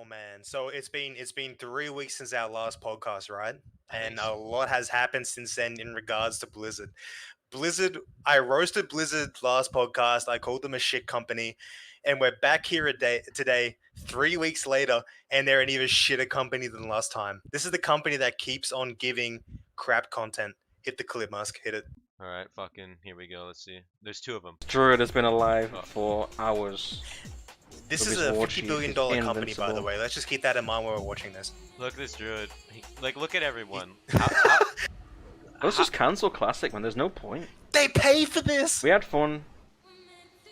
Oh man, so it's been 3 weeks since our last podcast, right? I think And so. a lot has happened since then in regards to Blizzard. Blizzard, I roasted Blizzard last podcast. I called them a shit company, and we're back here today, 3 weeks later, and they're an even shitter company than last time. This is the company that keeps on giving crap content. Hit the clip, Musk. Hit it. All right, fucking here we go. Let's see. There's two of them. Druid has been alive Oh, for hours This with is his a war $50 chief. billion He's company, by the invincible. way. Let's just keep that in mind while we're watching this. look at this druid. Look at everyone. Let's just cancel Classic, man. There's no point. They pay for this. We had fun.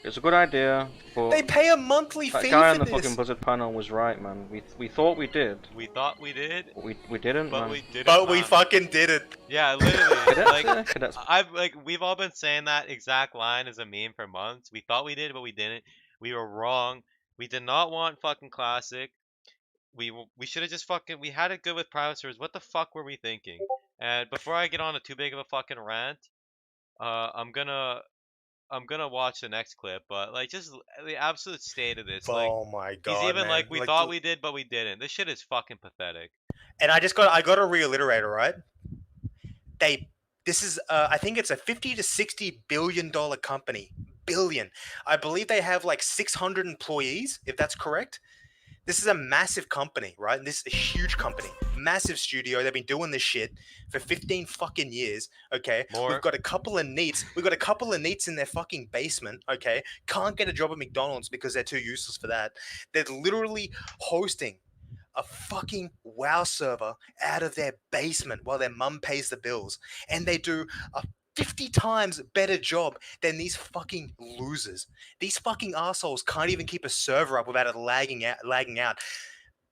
It was a good idea, but They pay a monthly that fee guy on for the this. fucking Blizzard panel was right, man. We thought we did, We thought we did, but we didn't, but man. we didn't. But we man. fucking did it. Yeah, literally. Cadets, cadets. We've all been saying that exact line as a meme for months. We thought we did, but we didn't. We were wrong. We did not want fucking classic. We should have just fucking. We had it good with private servers. What the fuck were we thinking? And before I get on a too big of a fucking rant, I'm gonna watch the next clip. But like, just the absolute state of this. Like, Oh my god, he's even man. like, we thought we did, but we didn't. This shit is fucking pathetic. And I got to reiterate, all right? This is I think it's a 50 to 60 billion dollar company. Billion. I believe they have like 600 employees, if that's correct. This is a massive company, right? This is a huge company, massive studio. They've been doing this shit for 15 fucking years. Okay, More. we've got a couple of neats. We've got a couple of neats in their fucking basement. Okay, can't get a job at McDonald's because they're too useless for that. They're literally hosting a fucking WoW server out of their basement while their mum pays the bills, and they do a 50 times better job than these fucking losers. These fucking assholes can't even keep a server up without it lagging out.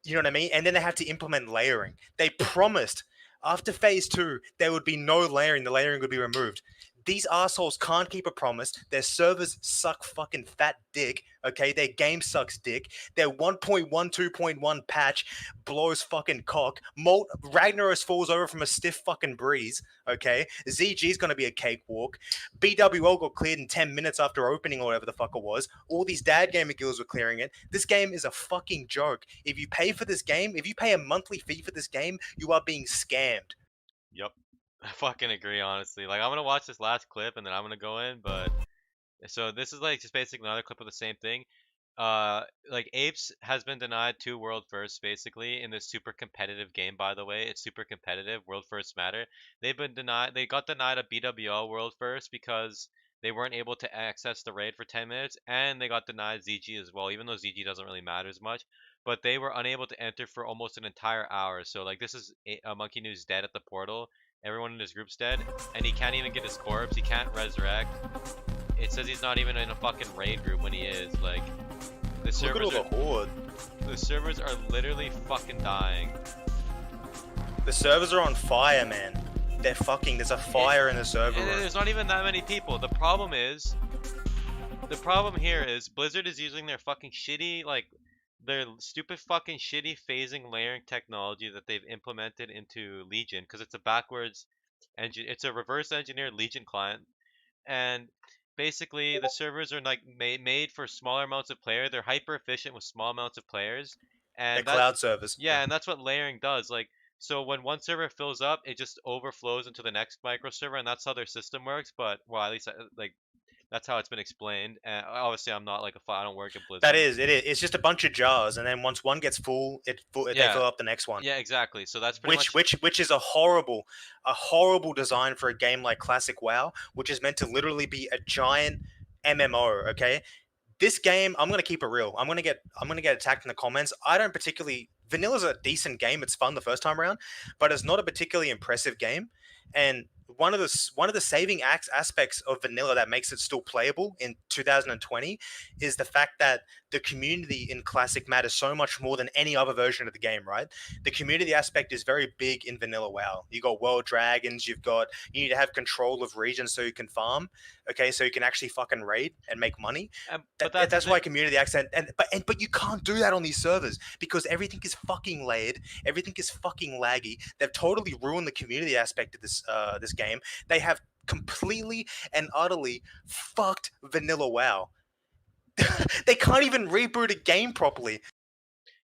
You know what I mean? And then they have to implement layering. They promised after phase 2 there would be no layering, the layering would be removed. These assholes can't keep a promise. Their servers suck fucking fat dick. Okay, their game sucks dick. Their 1.12.1 patch blows fucking cock. Ragnaros falls over from a stiff fucking breeze. Okay, ZG's gonna be a cakewalk. BWL got cleared in 10 minutes after opening or whatever the fuck it was. All these dad gamer guilds were clearing it. This game is a fucking joke. If you pay for this game, if you pay a monthly fee for this game, you are being scammed. Yep. I fucking agree, honestly. Like, I'm gonna watch this last clip and then I'm gonna go in, but so this is like just basically another clip of the same thing. Like Apes has been denied 2 world firsts basically in this super competitive game. By the way, it's super competitive. World firsts matter. They've been denied. They got denied a BWL world first because they weren't able to access the raid for 10 minutes, and they got denied ZG as well. Even though ZG doesn't really matter as much, but they were unable to enter for almost an entire hour. So like, this is Monkey News dead at the portal. Everyone in his group's dead, and he can't even get his corpse. He can't resurrect. It says he's not even in a fucking raid group when he is. Like, the Look at all servers the horde. the servers are literally fucking dying. The servers are on fire, man. They're fucking. There's a fire in the server And room. there's not even that many people. The problem here is Blizzard is using their fucking shitty, like, their stupid fucking shitty phasing layering technology that they've implemented into Legion, because it's a backwards engine. It's a reverse engineered Legion client, and basically the servers are like made for smaller amounts of players. They're hyper efficient with small amounts of players, They're and cloud servers. yeah, and that's what layering does. Like, so when one server fills up, it just overflows into the next micro server, and that's how their system works. But well, at least like, that's how it's been explained. And obviously, I'm not like I don't work at Blizzard. That is, it is. It's just a bunch of jars, and then once one gets full, they Yeah. fill up the next one. Yeah, exactly. So that's pretty much. Which is a horrible design for a game like Classic WoW, which is meant to literally be a giant MMO. Okay, this game, I'm gonna keep it real. I'm gonna get attacked in the comments. I don't particularly. Vanilla's a decent game. It's fun the first time around, but it's not a particularly impressive game. And one of the saving aspects of vanilla that makes it still playable in 2020 is the fact that the community in classic matters so much more than any other version of the game, right? The community aspect is very big in vanilla WoW. You got world dragons, you need to have control of regions so you can farm, okay, so you can actually fucking raid and make money. But That's why community accent, but you can't do that on these servers because everything is fucking layered, everything is fucking laggy. They've totally ruined the community aspect of this game. They have completely and utterly fucked vanilla WoW. They can't even reboot a game properly.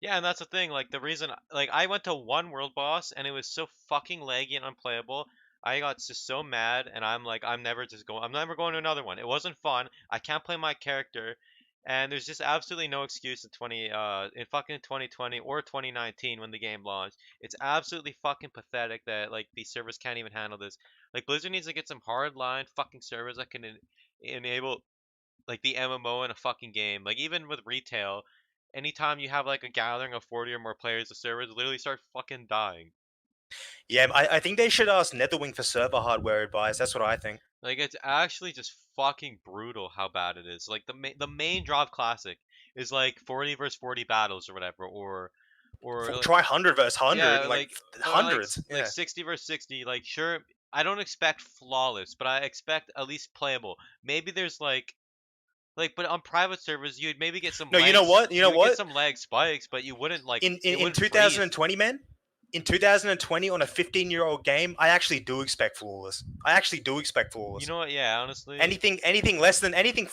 Yeah, and that's the thing. Like the reason, like I went to one world boss and it was so fucking laggy and unplayable. I got just so mad, and I'm like, I'm never going to another one. It wasn't fun. I can't play my character, and there's just absolutely no excuse in fucking 2020 or 2019 when the game launched. It's absolutely fucking pathetic that like these servers can't even handle this. Like Blizzard needs to get some hardline fucking servers that can enable like the MMO in a fucking game. Like even with retail, anytime you have like a gathering of 40 or more players, the servers literally start fucking dying. Yeah, I think they should ask Netherwing for server hardware advice. That's what I think. Like it's actually just fucking brutal how bad it is. Like the main drop classic is like 40 versus 40 battles or whatever, or like Try 100 versus 100, yeah, like or hundreds. like Yeah. 60 versus 60. Like sure, I don't expect flawless, but I expect at least playable. Maybe there's but on private servers, you'd maybe get some No, you know legs. what? You You know would get what? some lag spikes, but you wouldn't like it In wouldn't freeze. 2020, man, in 2020 on a 15-year-old game, I actually do expect flawless. I actually do expect You flawless. know what? Yeah, honestly, Anything less than anything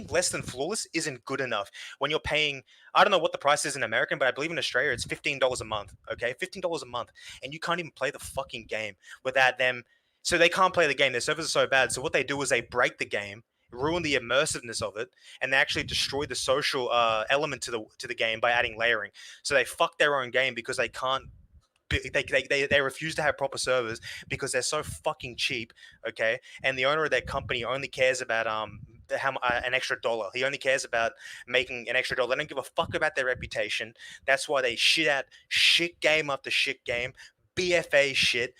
less than flawless isn't good enough when you're paying. I don't know what the price is in American, but I believe in Australia it's $15 a month. Okay, $15 a month, and you can't even play the fucking game without them. So they can't play the game. Their servers are so bad. So what they do is they break the game, ruin the immersiveness of it, and they actually destroy the social element to the game by adding layering. So they fuck their own game because they can't. They refuse to have proper servers because they're so fucking cheap. Okay, and the owner of their company only cares about an extra dollar. He only cares about making an extra dollar. They don't give a fuck about their reputation. That's why they shit out shit game after shit game, BFA shit.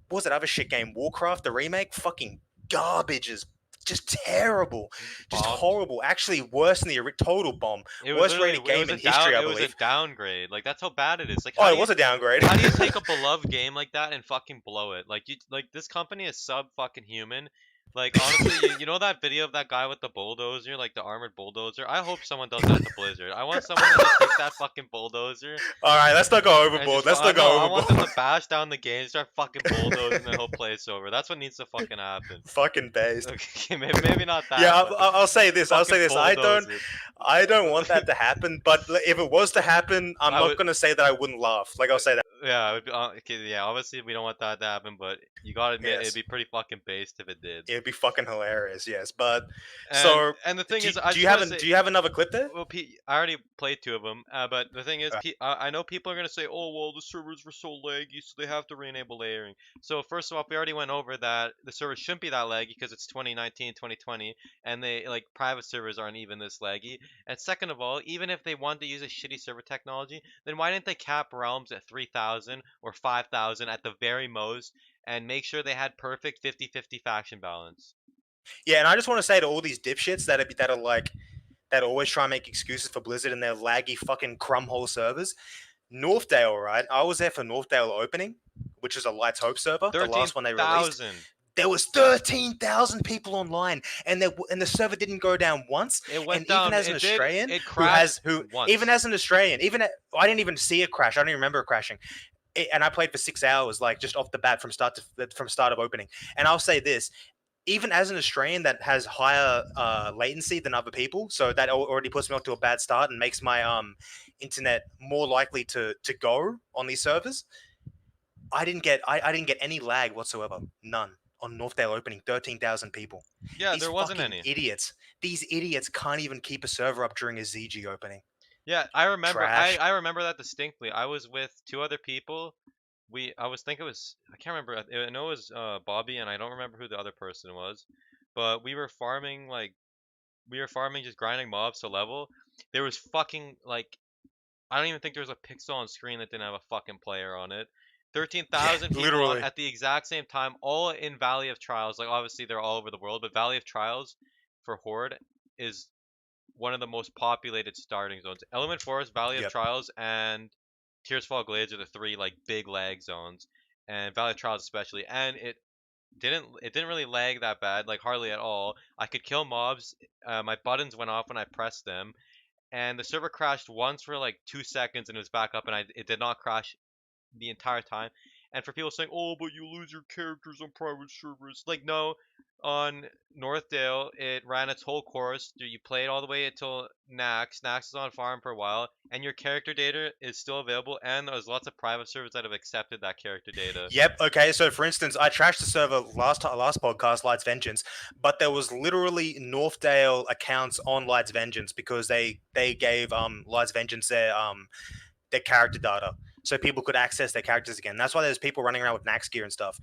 What was that other shit game? Warcraft, the remake? Fucking garbage is just terrible. Just bombed. horrible. Actually, worse than the total bomb. It was Worst literally rated game in history, I it was a believe. downgrade. Like that's how bad it is. Like Oh, it was a downgrade. how do you take a beloved game like that and fucking blow it? Like this company is sub fucking human. Like honestly, you know that video of that guy with the bulldozer, like the armored bulldozer? I hope someone does that to Blizzard. I want someone to just take that fucking bulldozer All right, let's not go and overboard. Let's not no, go I want them to overboard. bash down the game, start fucking bulldozing the whole place over. That's what needs to fucking happen. Fucking based. Okay, maybe not Yeah, that, but I'll say this. I'll say fucking this. bulldoze it. I don't want that to happen. But if it was to happen, I'm I not would. gonna say that I wouldn't laugh. Like I'll say that. Yeah, it would be, okay, yeah. Obviously, we don't want that to happen, but you gotta admit it'd Yes, be pretty fucking based if it did. it'd be fucking hilarious. Yes, but And so and the thing do, is, I do just you want have to say, do you have another clip there? well, I already played two of them, but the thing is, Uh, I know people are gonna say, oh well, the servers were so laggy, so they have to re-enable layering. So first of all, we already went over that the servers shouldn't be that laggy because it's 2019, 2020, and they like private servers aren't even this laggy. And second of all, even if they want to use a shitty server technology, then why didn't they cap realms at 3,000 or 5,000 at the very most, and make sure they had perfect 50-50 faction balance? yeah, and I just want to say to all these dipshits that are like that always try and make excuses for Blizzard and their laggy fucking crumhole servers. Northdale, right? I was there for Northdale opening, which is a Lights Hope server, the last one they released. 13,000. There was 13,000 people online, and the server didn't go down once. It And went even down. as an It did. Australian It who has crashed who even once. as an Australian, I didn't even see it crash. I don't even remember it crashing. And I played for 6 hours, like just off the bat from start of opening. And I'll say this: even as an Australian that has higher latency than other people, so that already puts me off to a bad start and makes my internet more likely to go on these servers. I didn't get any lag whatsoever, none on Northdale opening 13,000 people. Yeah, These there wasn't fucking any. idiots, these idiots can't even keep a server up during a ZG opening. Yeah, I remember. I Trash. I remember that distinctly. I was with two other people. I was think it was I can't remember. I know it was Bobby, and I don't remember who the other person was. But we were farming, just grinding mobs to level. There was fucking like I don't even think there was a pixel on screen that didn't have a fucking player on it. Yeah, 13,000 people literally. at the exact same time, all in Valley of Trials. Like obviously they're all over the world, but Valley of Trials for Horde is one of the most populated starting zones. Element Forest, Valley of Yep. Trials, and Tearsfall Glades are the three like big lag zones, and Valley of Trials especially. And it didn't really lag that bad, like hardly at all. I could kill mobs. My buttons went off when I pressed them, and the server crashed once for like 2 seconds, and it was back up, and it did not crash the entire time. And for people saying, "Oh, but you lose your characters on private servers," like no, on Northdale, it ran its whole course. You played all the way until Nax. Nax is on farm for a while, and your character data is still available. And there's lots of private servers that have accepted that character data. Yep. Okay. So, for instance, I trashed the server last podcast, Light's Vengeance, but there was literally Northdale accounts on Light's Vengeance because they gave Light's Vengeance their character data, so people could access their characters again. That's why there's people running around with Nax gear and stuff.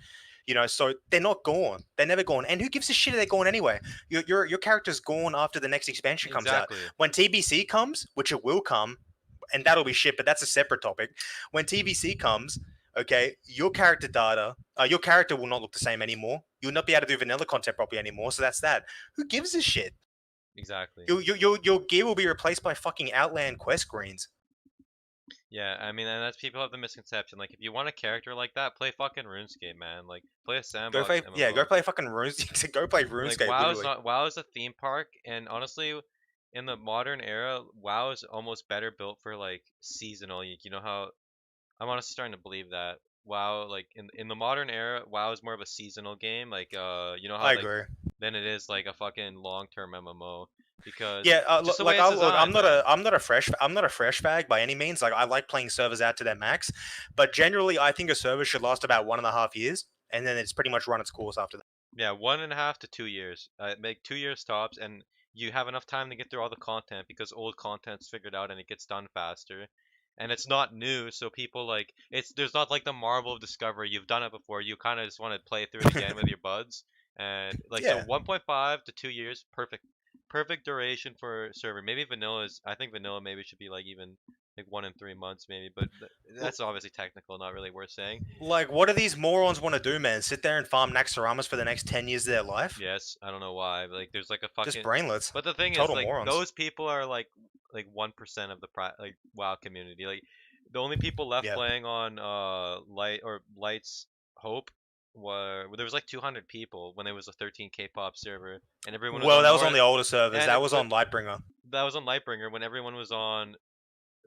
You know, so they're not gone. They're never gone. And who gives a shit if they're gone anyway? Your character's gone after the next expansion comes out. Exactly. When TBC comes, which it will come, and that'll be shit, but that's a separate topic. When TBC comes, okay, your character data, your character will not look the same anymore. You'll not be able to do vanilla content properly anymore. So that's that. Who gives a shit? Exactly. Your gear will be replaced by fucking Outland quest screens. Yeah, I mean, and that's people have the misconception. Like, if you want a character like that, play fucking RuneScape, man. Like, play a sandbox MMO. Go play fucking RuneScape. Go play RuneScape. Like, WoW is a theme park, and honestly, in the modern era, WoW is almost better built for like seasonal. You know how I'm honestly starting to believe that WoW, like in the modern era, WoW is more of a seasonal game. Like, you know how I like agree. than it is like a fucking long-term MMO because Yeah, just the like way it's designed, I'm not man. I'm not a fresh fag by any means. Like I like playing servers out to their max, but generally I think a server should last about 1.5 years, and then it's pretty much run its course after that. Yeah, 1.5 to 2 years. Make 2 years tops, and you have enough time to get through all the content because old content's figured out and it gets done faster. And it's not new, so people like there's not like the marvel of discovery. You've done it before. You kind of just want to play through it again with your buds. And like so Yeah, 1.5 to 2 years, perfect duration for server. Maybe vanilla is I think vanilla maybe should be like even like 1 in 3 months maybe, but L- that's obviously technical, not really worth saying. like what do these morons want to do, man? Sit there and farm Naxxramas for the next 10 years of their life? Yes, I don't know why. Like, there's like a Just fucking. brainless, But the thing is, total like, morons. those people are like 1% of the like WoW community. Like, the only people left Yeah. playing on Light's Hope there was like 200 people when it was a 13K pop server, and everyone was Well, on that was on North. the older servers. And That was on Lightbringer, that was on Lightbringer when everyone was on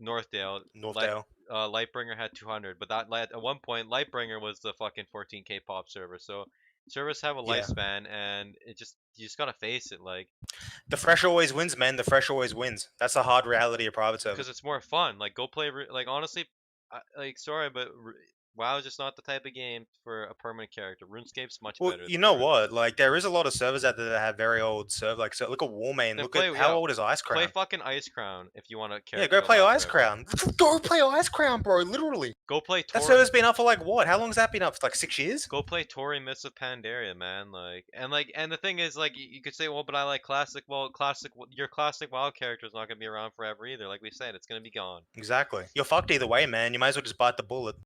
Northdale. Northdale. Lightbringer had 200, but at one point Lightbringer was the fucking 14K pop server. So servers have a Yeah. lifespan, and you just gotta face it, like The fresh always wins, man. The fresh always wins. That's the hard reality of private servers. because it's more fun. Like go play like honestly, like sorry, but WoW is just not the type of game for a permanent character. RuneScape's much Well, better you know for it. what? Like, there is a lot of servers out there that have very old servers. Like, so look at Warmane. Then Look at how old is Ice play Crown? fucking Ice Crown if you want a character. Yeah, go to play last Ice forever. Crown. Go play Ice Crown, bro. Literally. Go play That Tori. server's been up for like what? How long's that been up? For like 6 years? Go play Tori Mists of Pandaria, man. And the thing is, like, you could say, well, but I like classic. Well, your classic WoW character is not gonna be around forever either. Like we said, it's gonna be gone. Exactly. You're fucked either way, man. You might as well just bite the bullet.